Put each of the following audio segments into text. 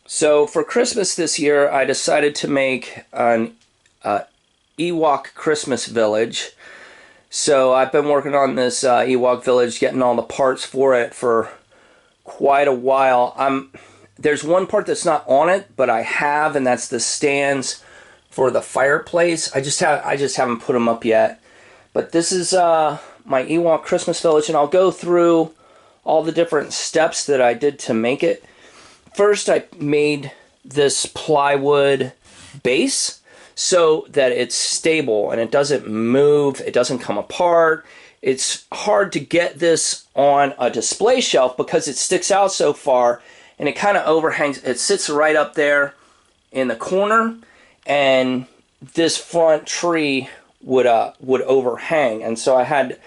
So for Christmas this year, I decided to make an Ewok Christmas village. So I've been working on this Ewok village, getting all the parts for it for quite a while. There's one part that's not on it, but I have, and that's the stands for the fireplace. I just haven't put them up yet. But this is my Ewok Christmas village, and I'll go through all the different steps that I did to make it. First, I made this plywood base so that it's stable and it doesn't move, it doesn't come apart. It's hard to get this on a display shelf because it sticks out so far and it kind of overhangs. It sits right up there in the corner, and this front tree would overhang, and so I had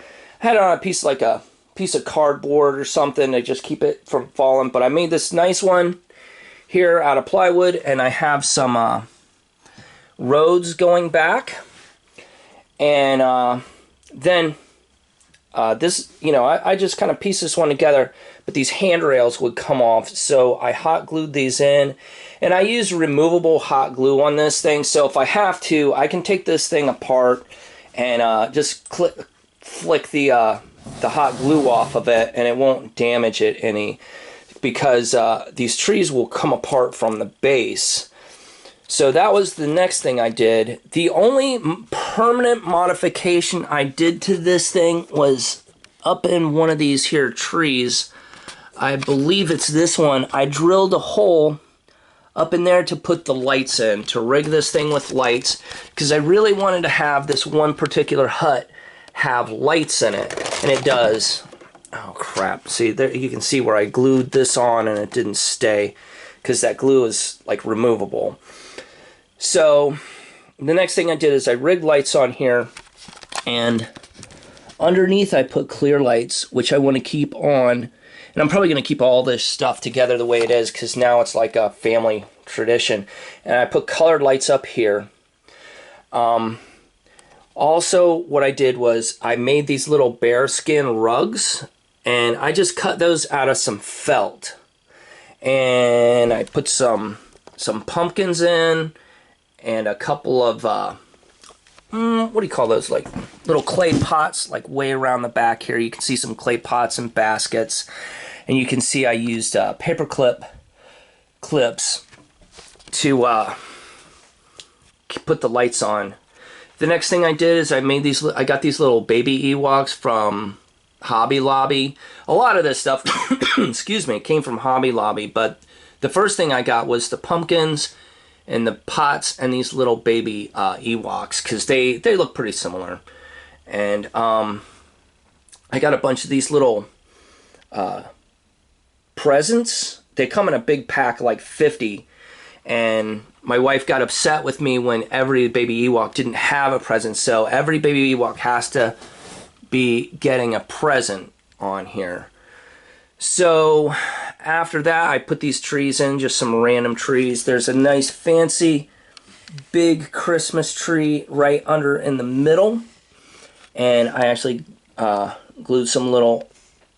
it on a piece, like a piece of cardboard or something, to just keep it from falling. But I made this nice one here out of plywood, and I have some roads going back, and then this, I just kind of pieced this one together, but these handrails would come off, so I hot glued these in, and I use removable hot glue on this thing, so if I have to, I can take this thing apart and just flick the hot glue off of it, and it won't damage it any, because these trees will come apart from the base. So that was the next thing I did. The only permanent modification I did to this thing was up in one of these here trees. I believe it's this one. I drilled a hole up in there to put the lights in, to rig this thing with lights, because I really wanted to have this one particular hut have lights in it, and it does. Oh crap, see there, you can see where I glued this on and it didn't stay because that glue is like removable. So the next thing I did is I rigged lights on here, and underneath I put clear lights, which I want to keep on. And I'm probably going to keep all this stuff together the way it is, because now it's like a family tradition. And I put colored lights up here. Also, what I did was I made these little bearskin rugs, and I just cut those out of some felt. And I put some pumpkins in, and a couple of, what do you call those, like little clay pots, like way around the back here. You can see some clay pots and baskets. And you can see I used paper clips to put the lights on. The next thing I did is I got these little baby Ewoks from Hobby Lobby. A lot of this stuff, excuse me, came from Hobby Lobby, but the first thing I got was the pumpkins and the pots and these little baby Ewoks, because they look pretty similar. And I got a bunch of these little presents. They come in a big pack, like 50, and my wife got upset with me when every baby Ewok didn't have a present, so every baby Ewok has to be getting a present on here. So after that, I put these trees in, just some random trees. There's a nice fancy big Christmas tree right under in the middle, and I actually glued some little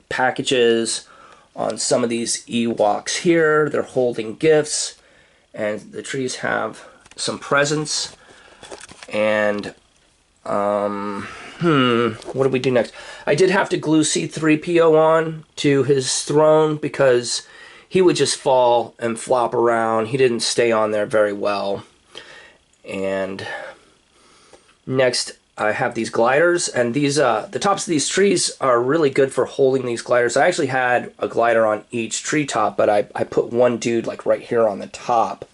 packages on some of these Ewoks here. They're holding gifts, and the trees have some presents. And what do we do next? I did have to glue C-3PO on to his throne because he would just fall and flop around. He didn't stay on there very well. And next, I have these gliders, and these the tops of these trees are really good for holding these gliders. I actually had a glider on each treetop, but I put one dude like right here on the top.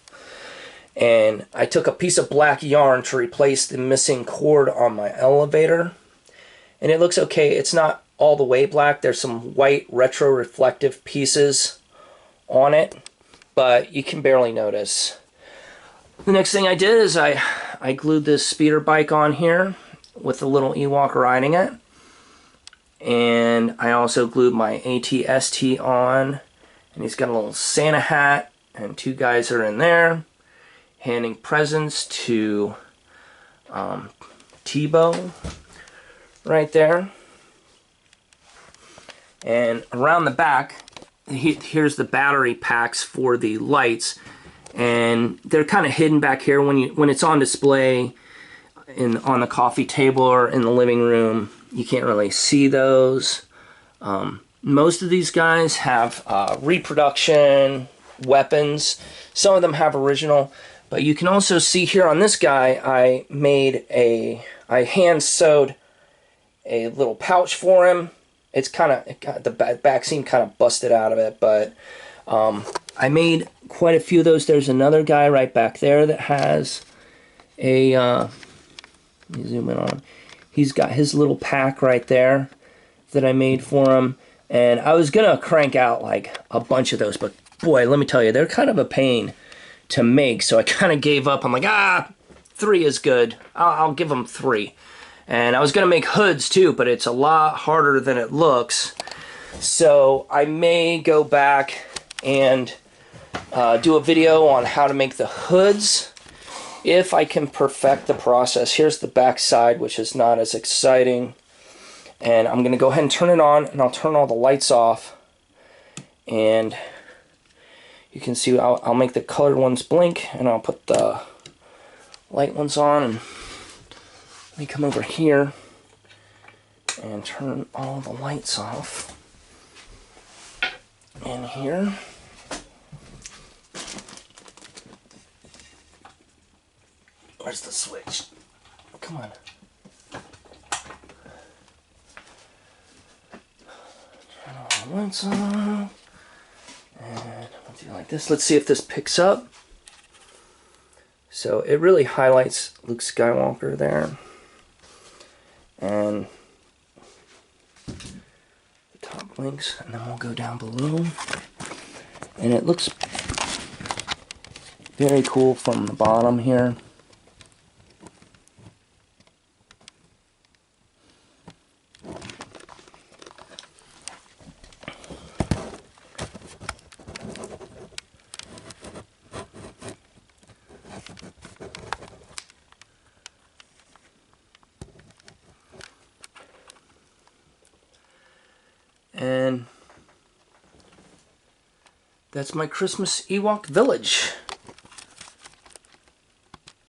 And I took a piece of black yarn to replace the missing cord on my elevator. And it looks okay. It's not all the way black. There's some white retro-reflective pieces on it, but you can barely notice. The next thing I did is I glued this speeder bike on here with a little Ewok riding it. And I also glued my AT-ST on. And he's got a little Santa hat, and two guys are in there handing presents to Tebow right there. And around the back, here's the battery packs for the lights. and they're kind of hidden back here when it's on display on the coffee table or in the living room. You can't really see those. Most of these guys have reproduction weapons. Some of them have original, but you can also see here on this guy, I hand sewed a little pouch for him. It's the back seam kind of busted out of it, but I made quite a few of those. There's another guy right back there that has a, let me zoom in on him. He's got his little pack right there that I made for him. And I was going to crank out like a bunch of those, but boy, let me tell you, they're kind of a pain to make. So I kind of gave up. I'm like, 3 is good. I'll give them 3. And I was going to make hoods too, but it's a lot harder than it looks. So I may go back and do a video on how to make the hoods if I can perfect the process. Here's the back side, which is not as exciting. And I'm going to go ahead and turn it on, and I'll turn all the lights off. And you can see I'll make the colored ones blink, and I'll put the light ones on. And let me come over here and turn all the lights off in here. Where's the switch? Come on. Turn all the lights on. And I'll do like this. Let's see if this picks up. So it really highlights Luke Skywalker there. And the top blinks, and then we'll go down below. And it looks very cool from the bottom here. And that's my Christmas Ewok village.